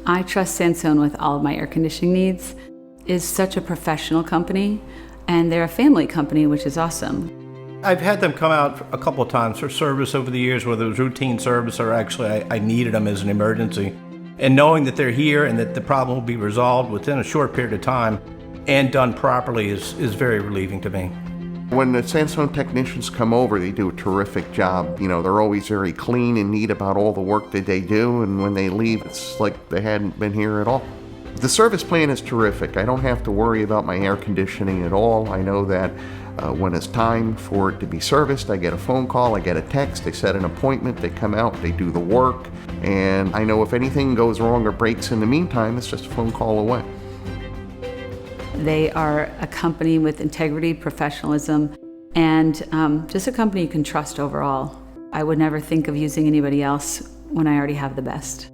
I trust Sansone with all of my air conditioning needs. It's such a professional company, and they're a family company, which is awesome. I've had them come out a couple of times for service over the years, whether it was routine service or actually I needed them as an emergency. And knowing that they're here and that the problem will be resolved within a short period of time and done properly is very relieving to me. When the Sansone technicians come over, they do a terrific job. You know, they're always very clean and neat about all the work that they do, and when they leave, it's like they hadn't been here at all. The service plan is terrific. I don't have to worry about my air conditioning at all. I know that when it's time for it to be serviced, I get a phone call, I get a text, they set an appointment, they come out, they do the work, and I know if anything goes wrong or breaks in the meantime, it's just a phone call away. They are a company with integrity, professionalism, and just a company you can trust overall. I would never think of using anybody else when I already have the best.